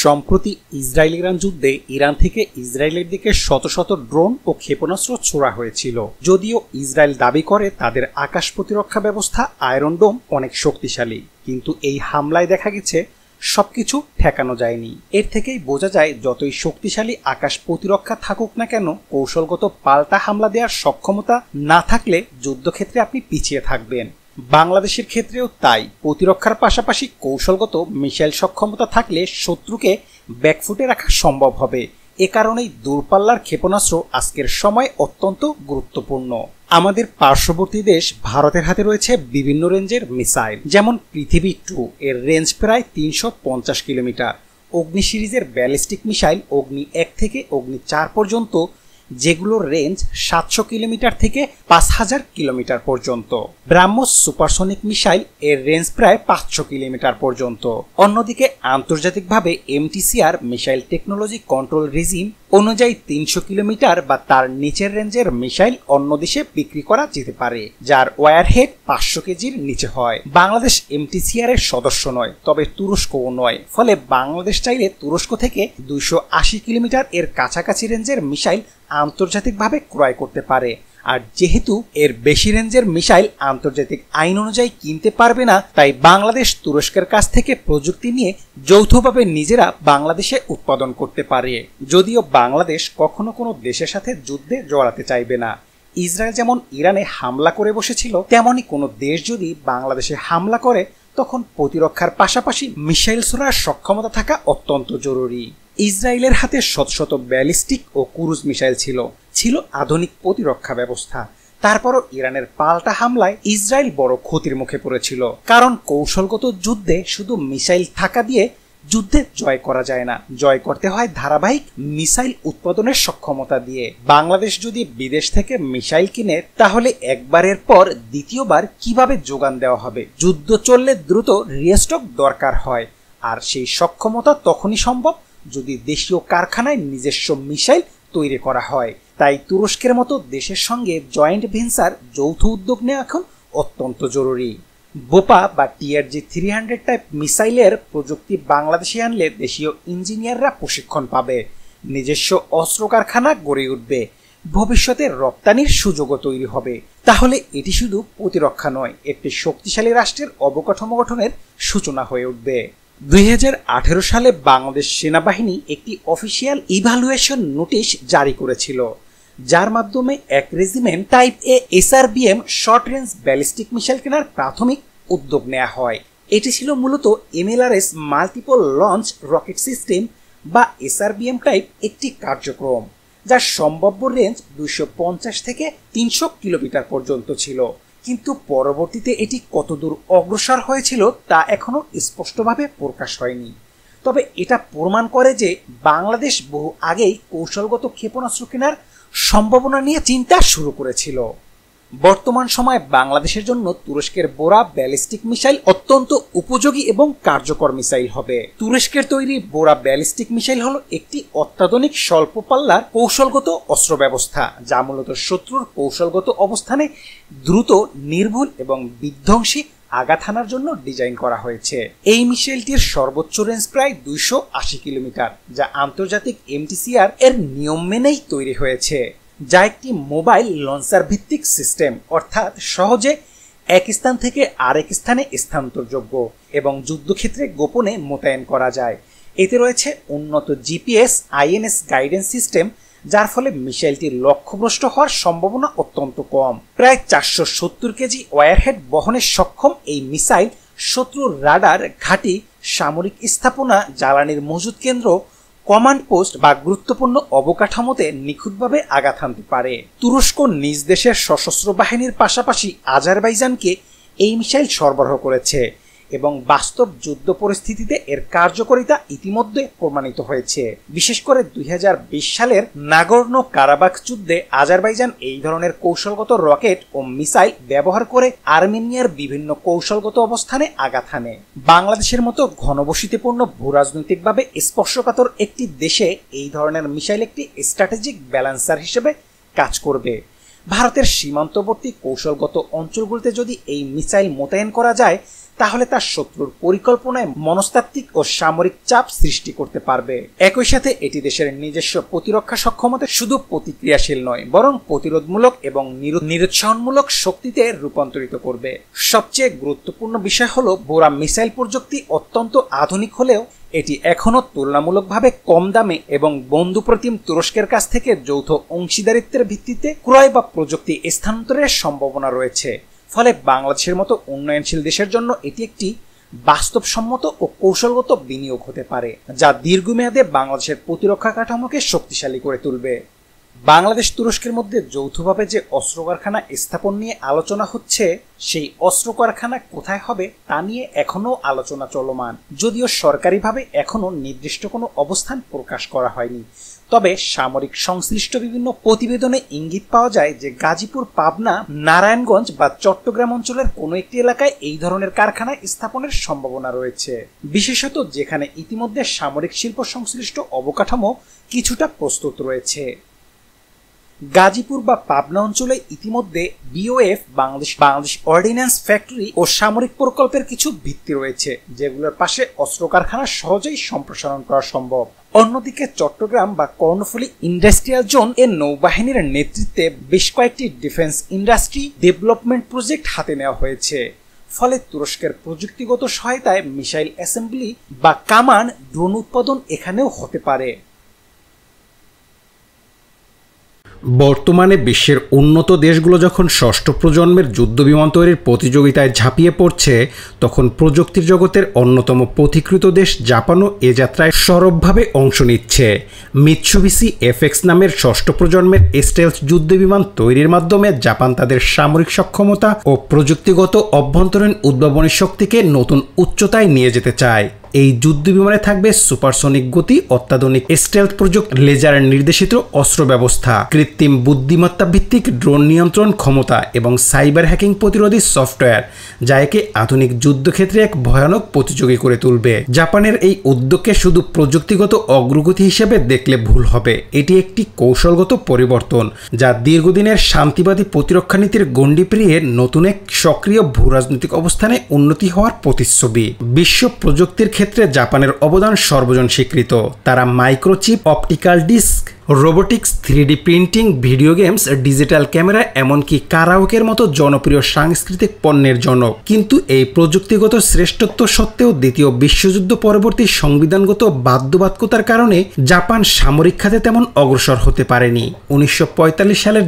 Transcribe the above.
সম্প্রতি Israel Iran যুদ্ধে Iran থেকে ইসরায়েলের দিকে শত শত ড্রোন ও ক্ষেপণাস্ত্র ছোড়া হয়েছিল। যদিও ইসরায়েল দাবি করে তাদের আকাশ প্রতিরক্ষা ব্যবস্থা আয়রন ডোম অনেক শক্তিশালী, কিন্তু এই হামলায় দেখা গেছে সবকিছু ঠেকানো যায়নি। এর থেকেই বোঝা যায় যতই শক্তিশালী আকাশ প্রতিরক্ষা থাকুক না কেন, কৌশলগত পাল্টা হামলা দেওয়ার সক্ষমতা না থাকলে যুদ্ধক্ষেত্রে আপনি পিছিয়ে থাকবেন। বাংলাদেশের ক্ষেত্রেও তাই। প্রতিরক্ষার পাশাপাশি কৌশলগত মিসাইল সক্ষমতা থাকলে শত্রুকে ব্যাকফুটে রাখা সম্ভব হবে। এ কারণেই দূরপাল্লার ক্ষেপণাস্ত্র আজকের সময় অত্যন্ত গুরুত্বপূর্ণ। আমাদের পার্শ্ববর্তী দেশ ভারতের হাতে রয়েছে বিভিন্ন রেঞ্জের মিসাইল, যেমন পৃথিবী 2 এর রেঞ্জ প্রায় 350 কিলোমিটার, অগ্নি সিরিজের ব্যালিস্টিক মিসাইল অগ্নি 1 থেকে অগ্নি 4 পর্যন্ত, যেগুলোর রেঞ্জ 700 কিলোমিটার থেকে 5000 কিলোমিটার পর্যন্ত। ব্রাহ্মস সুপারসনিক মিসাইল এর রেঞ্জ প্রায় 500 কিলোমিটার পর্যন্ত। অন্যদিকে আন্তর্জাতিকভাবে এমটিসিআর মিসাইল টেকনোলজি কন্ট্রোল রেজিম অনুযায়ী 300 কিলোমিটার বা তার নিচের রেঞ্জের মিসাইল অন্য দেশে বিক্রি করা যেতে পারে, যার ওয়ারহেড 500 কেজির নিচে হয়। বাংলাদেশ এমটিসিআর এর সদস্য নয়, তবে তুরস্কও নয়। ফলে বাংলাদেশ চাইলে তুরস্ক থেকে 280 কিলোমিটার এর কাছাকাছি রেঞ্জের মিসাইল আন্তর্জাতিকভাবে ক্রয় করতে পারে। আর যেহেতু এর বেশি রেঞ্জের মিসাইল আন্তর্জাতিক আইন অনুযায়ী কিনতে পারবে না, তাই বাংলাদেশ তুরস্কের কাছ থেকে প্রযুক্তি নিয়ে যৌথভাবে নিজেরা বাংলাদেশে উৎপাদন করতে পারে। যদিও বাংলাদেশ কখনো কোনো দেশের সাথে যুদ্ধে জড়াতে চাইবে না। ইসরায়েল যেমন ইরানে হামলা করে বসেছিল, তেমনই কোনো দেশ যদি বাংলাদেশে হামলা করে তখন প্রতিরক্ষার পাশাপাশি মিসাইল ছোড়ার সক্ষমতা থাকা অত্যন্ত জরুরি। ইসরায়েলের হাতে শত শত ব্যালিস্টিক ও ক্রুজ মিসাইল ছিল আধুনিক প্রতিরক্ষা ব্যবস্থা। তারপরও ইরানের পাল্টা হামলায় ইসরায়েল বড় ক্ষতির মুখে পড়েছিল, কারণ কৌশলগত যুদ্ধে শুধু মিসাইল থাকা দিয়ে যুদ্ধে জয় করা যায় না, জয় করতে হয় ধারাবাহিক মিসাইল উৎপাদনের সক্ষমতা দিয়ে। বাংলাদেশ যদি বিদেশ থেকে মিসাইল কিনে, তাহলে একবারের পর দ্বিতীয়বার কিভাবে যোগান দেওয়া হবে? যুদ্ধ চললে দ্রুত রিস্টক দরকার হয়, আর সেই সক্ষমতা তখনই সম্ভব যদি দেশীয় কারখানায় নিজস্ব মিসাইল তৈরি করা হয়। তাই তুরস্কের মতো দেশের সঙ্গে জয়েন্ট ভেঞ্চার যৌথ উদ্যোগ নেওয়া এখন অত্যন্ত জরুরি। বোপা বা TRG-300 টাইপ মিসাইলের প্রযুক্তি বাংলাদেশে আনলে দেশীয় ইঞ্জিনিয়াররা প্রশিক্ষণ পাবে, নিজস্ব অস্ত্র কারখানা গড়ে উঠবে, ভবিষ্যতে রপ্তানির সুযোগও তৈরি হবে। তাহলে এটি শুধু প্রতিরক্ষা নয়, একটি শক্তিশালী রাষ্ট্রের অবকাঠামো গঠনের সূচনা হয়ে উঠবে। 2018 সালে বাংলাদেশ সেনাবাহিনী একটি অফিসিয়াল ইভ্যালুয়েশন নোটিশ জারি করেছিল, যার মাধ্যমে এক রেজিমেন্ট টাইপ এ SRBM short range ballistic missile কেনার প্রাথমিক উদ্যোগ নেওয়া হয়। এটি ছিল মূলত MLRS multiple launch rocket system বা SRBM টাইপ একটি কার্যক্রম, যার সম্ভাব্য রেঞ্জ 250 থেকে 300 কিলোমিটার পর্যন্ত ছিল। কিন্তু পরবর্তীতে এটি কতদূর অগ্রসর হয়েছিল তা এখনো স্পষ্টভাবে প্রকাশ হয়নি। তবে এটা প্রমাণ করে যে বাংলাদেশ বহু আগেই কৌশলগত ক্ষেপণাস্ত্র কেনার সম্ভাবনা নিয়ে চিন্তা শুরু করেছিল। বর্তমান সময়ে বাংলাদেশের জন্য তুরস্কের বোরা ব্যালিস্টিক মিসাইল অত্যন্ত উপযোগী এবং কার্যকর মিসাইল হবে। তুরস্কের তৈরি বোরা ব্যালিস্টিক মিসাইল হলো একটি অত্যাধুনিক স্বল্প পাল্লার কৌশলগত অস্ত্র ব্যবস্থা, যা মূলত শত্রুর কৌশলগত অবস্থানে দ্রুত, নির্ভুল এবং বিধ্বংসী আঘাত হানার জন্য ডিজাইন করা হয়েছে। এই মিসাইলটির সর্বোচ্চ রেঞ্জ প্রায় 280 কিলোমিটার, যা আন্তর্জাতিক এমটিসিআর এর নিয়ম মেনেই তৈরি হয়েছে, যা একটি মোবাইল লঞ্চার ভিত্তিক সিস্টেম, অর্থাৎ সহজে এক স্থান থেকে আরেক স্থানে স্থানান্তরযোগ্য এবং যুদ্ধক্ষেত্রে গোপনে মোতায়েন করা যায়। এতে রয়েছে উন্নত GPS INS গাইডেন্স সিস্টেম, যার ফলে মিসাইলটির লক্ষ্যভ্রষ্ট হওয়ার সম্ভাবনা অত্যন্ত কম। প্রায় 470 কেজি ওয়ারহেড বহনে সক্ষম এই মিসাইল শত্রুর রাডার, ঘাঁটি, সামরিক স্থাপনা, জ্বালানির মজুদ কেন্দ্র, কমান্ড পোস্ট বা গুরুত্বপূর্ণ অবকাঠামোতে নিখুঁতভাবে আঘাত হানতে পারে। তুরস্ক নিজ দেশের সশস্ত্র বাহিনীর পাশাপাশি আজারবাইজানকে এই মিসাইল সরবরাহ করেছে এবং বাস্তব যুদ্ধ পরিস্থিতিতে এর কার্যকারিতা ইতিমধ্যে প্রমাণিত হয়েছে। বিশেষ করে 2020 সালের নাগর্নো কারাবাখ যুদ্ধে আজারবাইজান এই ধরনের কৌশলগত রকেট ও মিসাইল ব্যবহার করে আর্মেনিয়ার বিভিন্ন কৌশলগত অবস্থানে আঘাত হানে। বাংলাদেশের মতো ঘনবসতিপূর্ণ ভূরাজনৈতিকভাবে স্পর্শকাতর একটি দেশে এই ধরনের মিসাইল একটি স্ট্র্যাটেজিক ব্যালেন্সার হিসেবে কাজ করবে। ভারতের সীমান্তবর্তী কৌশলগত অঞ্চলগুলোতে যদি এই মিসাইল মোতায়েন করা যায় তাহলে তার শত্রুর পরিকল্পনায় মনস্তাত্ত্বিক ও সামরিক চাপ সৃষ্টি করতে পারবে। একই সাথে এটি দেশের নিজস্ব প্রতিরক্ষা সক্ষমতা শুধু প্রতিক্রিয়াশীল নয় বরং প্রতিরোধমূলক এবং নিরুৎসাহমূলক শক্তিতে রূপান্তরিত করবে। সবচেয়ে গুরুত্বপূর্ণ বিষয় হলো বোরা মিসাইল প্রযুক্তি অত্যন্ত আধুনিক হলেও এটি এখনও তুলনামূলকভাবে কম দামে এবং বন্ধুপ্রতিম তুরস্কের কাছ থেকে যৌথ অংশীদারিত্বের ভিত্তিতে ক্রয় বা প্রযুক্তি স্থানান্তরের সম্ভাবনা রয়েছে। ফলে বাংলাদেশের মতো উন্নয়নশীল দেশের জন্য এটি একটি বাস্তবসম্মত ও কৌশলগত বিনিয়োগ হতে পারে, যা দীর্ঘমেয়াদে বাংলাদেশের প্রতিরক্ষা কাঠামোকে শক্তিশালী করে তুলবে। বাংলাদেশ তুরস্কের মধ্যে যৌথভাবে যে অস্ত্র কারখানা স্থাপন নিয়ে আলোচনা হচ্ছে, সেই অস্ত্র কারখানা কোথায় হবে তা নিয়ে এখনও আলোচনা চলমান, যদিও সরকারিভাবে এখনও নির্দিষ্ট কোনো অবস্থান প্রকাশ করা হয়নি। তবে সামরিক সংশ্লিষ্ট বিভিন্ন প্রতিবেদনে ইঙ্গিত পাওয়া যায় যে গাজীপুর, পাবনা, নারায়ণগঞ্জ বা চট্টগ্রাম অঞ্চলের কোনো একটি এলাকায় এই ধরনের কারখানা স্থাপনের সম্ভাবনা রয়েছে, বিশেষত যেখানে ইতিমধ্যে সামরিক শিল্প সংশ্লিষ্ট অবকাঠামো কিছুটা প্রস্তুত রয়েছে। গাজীপুর বা পাবনা অঞ্চলে ইতিমধ্যে বিওএফ, বাংলাদেশ অর্ডিন্যান্স ফ্যাক্টরি ও সামরিক প্রকল্পের কিছু ভিত্তি রয়েছে, যেগুলোর পাশে অস্ত্র কারখানা সহজেই সম্প্রসারণ করা সম্ভব। অন্যদিকে চট্টগ্রাম বা কর্ণফুলী ইন্ডাস্ট্রিয়াল জোন এর নৌবাহিনীর নেতৃত্বে বেশ কয়েকটি ডিফেন্স ইন্ডাস্ট্রি ডেভেলপমেন্ট প্রজেক্ট হাতে নেওয়া হয়েছে। ফলে তুরস্কের প্রযুক্তিগত সহায়তায় মিসাইল অ্যাসেম্বলি বা কামান, ড্রোন উৎপাদন এখানেও হতে পারে। বর্তমানে বিশ্বের উন্নত দেশগুলো যখন ষষ্ঠ প্রজন্মের যুদ্ধবিমান তৈরির প্রতিযোগিতায় ঝাঁপিয়ে পড়ছে, তখন প্রযুক্তির জগতের অন্যতম পথিকৃত দেশ জাপানও এ যাত্রায় সরবভাবে অংশ নিচ্ছে। মিৎসুবিশি এফএক্স নামের ষষ্ঠ প্রজন্মের স্টেলথ যুদ্ধবিমান তৈরির মাধ্যমে জাপান তাদের সামরিক সক্ষমতা ও প্রযুক্তিগত অভ্যন্তরীণ উদ্ভাবনী শক্তিকে নতুন উচ্চতায় নিয়ে যেতে চায়। এই যুদ্ধবিমানে থাকবে সুপারসনিক গতি, অত্যাধুনিক স্টেলথ প্রযুক্তি, লেজার নির্দেশিত অস্ত্র ব্যবস্থা, কৃত্রিম বুদ্ধিমত্তা ভিত্তিক ড্রোন নিয়ন্ত্রণ ক্ষমতা এবং সাইবার হ্যাকিং প্রতিরোধী সফটওয়্যার, যা একে আধুনিক যুদ্ধক্ষেত্রে এক ভয়ানক প্রতিযোগী করে তুলবে। জাপানের এই উদ্যোগকে শুধু প্রযুক্তিগত অগ্রগতি হিসেবে দেখলে ভুল হবে। এটি একটি কৌশলগত পরিবর্তন, যা দীর্ঘদিনের শান্তিবাদী প্রতিরক্ষা নীতির গণ্ডি পেরিয়ে নতুন এক সক্রিয় ভূরাজনৈতিক অবস্থানে উন্নতি হওয়ার প্রতিচ্ছবি। বিশ্ব প্রযুক্তির ক্ষেত্রে জাপানের অবদান সর্বজন স্বীকৃত। তারা microchip, optical disc, robotics, 3D printing, video games, digital camera, এমনকি কারাওকের মতো জনপ্রিয় সাংস্কৃতিক পণ্যের জনক। কিন্তু এই প্রযুক্তিগত শ্রেষ্ঠত্ব সত্ত্বেও দ্বিতীয় বিশ্বযুদ্ধ পরবর্তী সংবিধানগত বাধ্যবাধকতার কারণে জাপান সামরিক খাতে তেমন অগ্রসর হতে পারেনি। 1945 সালের